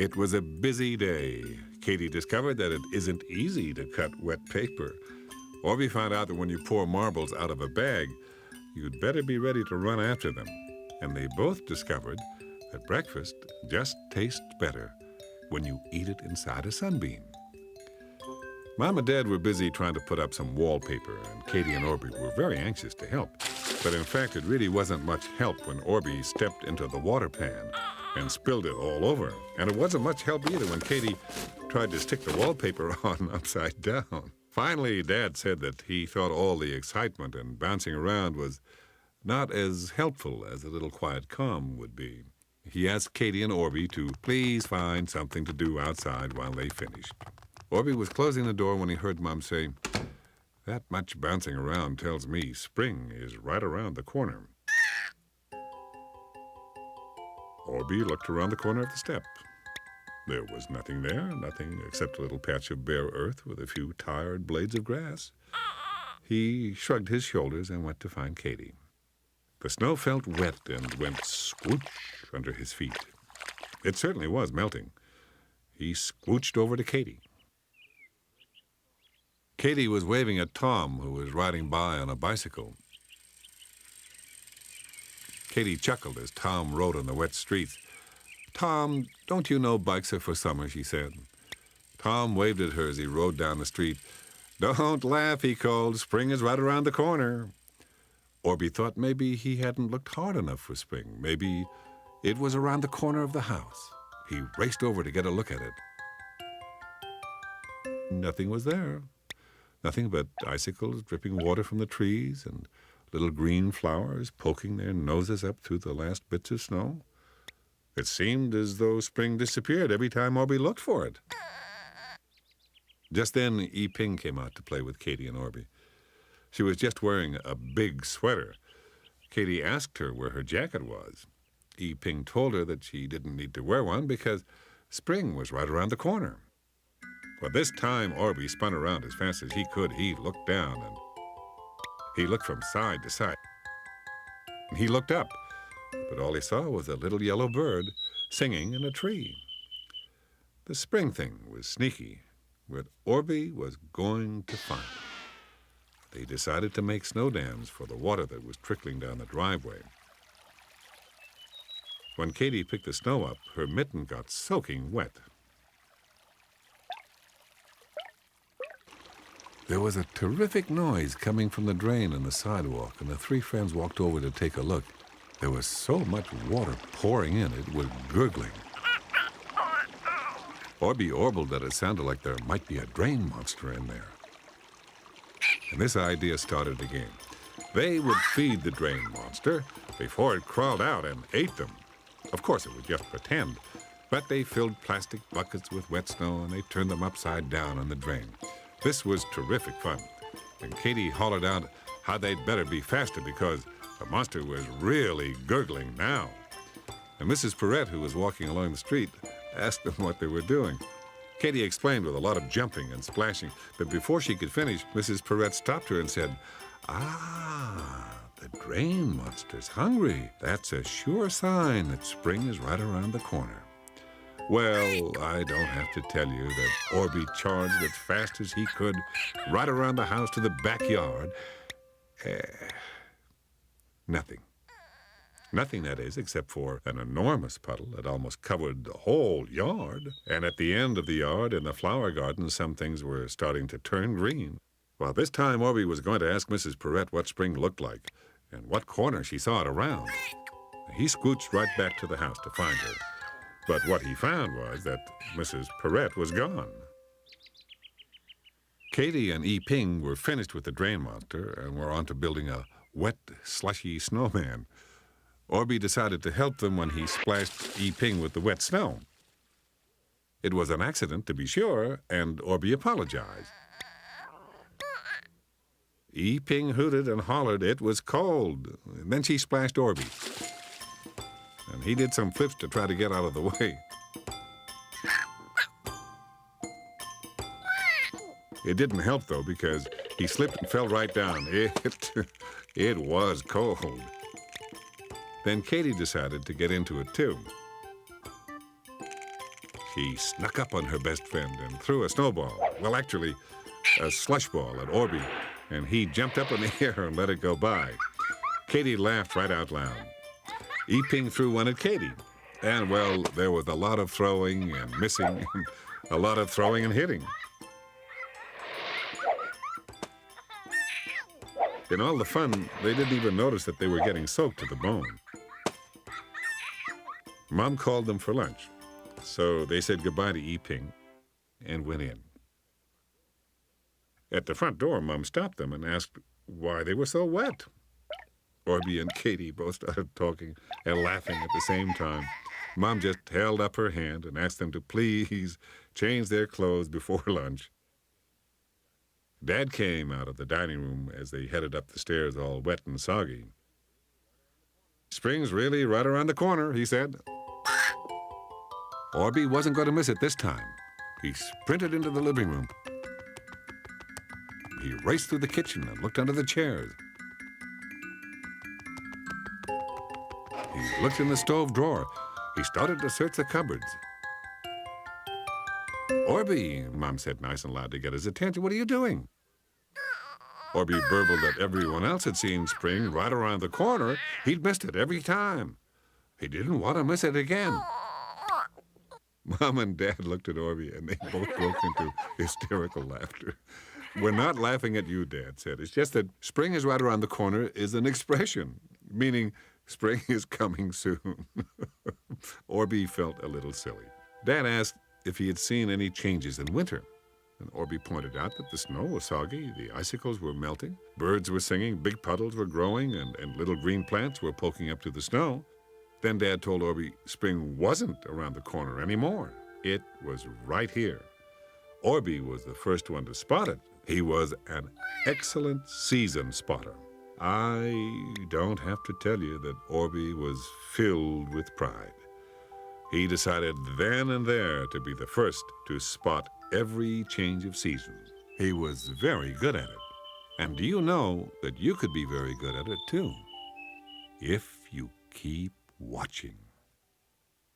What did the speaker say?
It was a busy day. Katie discovered that it isn't easy to cut wet paper. Orbie found out that when you pour marbles out of a bag, you'd better be ready to run after them. And they both discovered that breakfast just tastes better when you eat it inside a sunbeam. Mom and Dad were busy trying to put up some wallpaper, and Katie and Orbie were very anxious to help. But in fact, it really wasn't much help when Orbie stepped into the water pan and spilled it all over. And it wasn't much help either when Katie tried to stick the wallpaper on upside down. Finally, Dad said that he thought all the excitement and bouncing around was not as helpful as a little quiet calm would be. He asked Katie and Orbie to please find something to do outside while they finished. Orbie was closing the door when he heard Mom say, "That much bouncing around tells me spring is right around the corner." Orbie looked around the corner of the step. There was nothing there, nothing except a little patch of bare earth with a few tired blades of grass. He shrugged his shoulders and went to find Katie. The snow felt wet and went squoosh under his feet. It certainly was melting. He squooched over to Katie. Katie was waving at Tom, who was riding by on a bicycle. Katie chuckled as Tom rode on the wet streets. "Tom, don't you know bikes are for summer?" she said. Tom waved at her as he rode down the street. "Don't laugh," he called. "Spring is right around the corner." Orbie thought maybe he hadn't looked hard enough for spring. Maybe it was around the corner of the house. He raced over to get a look at it. Nothing was there. Nothing but icicles dripping water from the trees and little green flowers poking their noses up through the last bits of snow. It seemed as though spring disappeared every time Orbie looked for it. Just then, E. Ping came out to play with Katie and Orbie. She was just wearing a big sweater. Katie asked her where her jacket was. E. Ping told her that she didn't need to wear one because spring was right around the corner. Well, this time Orbie spun around as fast as he could. He looked down and he looked from side to side. He looked up, but all he saw was a little yellow bird singing in a tree. The spring thing was sneaky, but Orbie was going to find it. They decided to make snow dams for the water that was trickling down the driveway. When Katie picked the snow up, her mitten got soaking wet. There was a terrific noise coming from the drain in the sidewalk, and the three friends walked over to take a look. There was so much water pouring in, it was gurgling. Orbie orbled that it sounded like there might be a drain monster in there. And this idea started again. They would feed the drain monster before it crawled out and ate them. Of course, it would just pretend, but they filled plastic buckets with wet snow and they turned them upside down in the drain. This was terrific fun, and Katie hollered out how they'd better be faster because the monster was really gurgling now. And Mrs. Perrette, who was walking along the street, asked them what they were doing. Katie explained with a lot of jumping and splashing, but before she could finish, Mrs. Perrette stopped her and said, "Ah, the drain monster's hungry. That's a sure sign that spring is right around the corner." Well, I don't have to tell you that Orbie charged as fast as he could right around the house to the backyard. Nothing. Nothing, that is, except for an enormous puddle that almost covered the whole yard. And at the end of the yard, in the flower garden, some things were starting to turn green. Well, this time Orbie was going to ask Mrs. Perrette what spring looked like and what corner she saw it around. He scooched right back to the house to find her. But what he found was that Mrs. Perrette was gone. Katie and E. Ping were finished with the drain monster and were on to building a wet, slushy snowman. Orbie decided to help them when he splashed E. Ping with the wet snow. It was an accident, to be sure, and Orbie apologized. E. Ping hooted and hollered it was cold. And then she splashed Orbie. And he did some flips to try to get out of the way. It didn't help, though, because he slipped and fell right down. It was cold. Then Katie decided to get into it, too. He snuck up on her best friend and threw a snowball, well, actually, a slush ball at Orbie, and he jumped up in the air and let it go by. Katie laughed right out loud. Yi-Ping threw one at Katie, and, well, there was a lot of throwing and missing, and a lot of throwing and hitting. In all the fun, they didn't even notice that they were getting soaked to the bone. Mom called them for lunch, so they said goodbye to Yi-Ping and went in. At the front door, Mom stopped them and asked why they were so wet. Orbie and Katie both started talking and laughing at the same time. Mom just held up her hand and asked them to please change their clothes before lunch. Dad came out of the dining room as they headed up the stairs all wet and soggy. "Spring's really right around the corner," he said. Orbie wasn't going to miss it this time. He sprinted into the living room. He raced through the kitchen and looked under the chairs. He looked in the stove drawer. He started to search the cupboards. "Orbie," Mom said nice and loud to get his attention, "what are you doing?" Orbie burbled that everyone else had seen Spring right around the corner. He'd missed it every time. He didn't want to miss it again. Mom and Dad looked at Orbie, and they both broke into hysterical laughter. "We're not laughing at you," Dad said. "It's just that spring is right around the corner is an expression, meaning spring is coming soon." Orbie felt a little silly. Dad asked if he had seen any changes in winter. And Orbie pointed out that the snow was soggy, the icicles were melting, birds were singing, big puddles were growing, and little green plants were poking up to the snow. Then Dad told Orbie spring wasn't around the corner anymore. It was right here. Orbie was the first one to spot it. He was an excellent season spotter. I don't have to tell you that Orbie was filled with pride. He decided then and there to be the first to spot every change of season. He was very good at it. And do you know that you could be very good at it too, if you keep watching?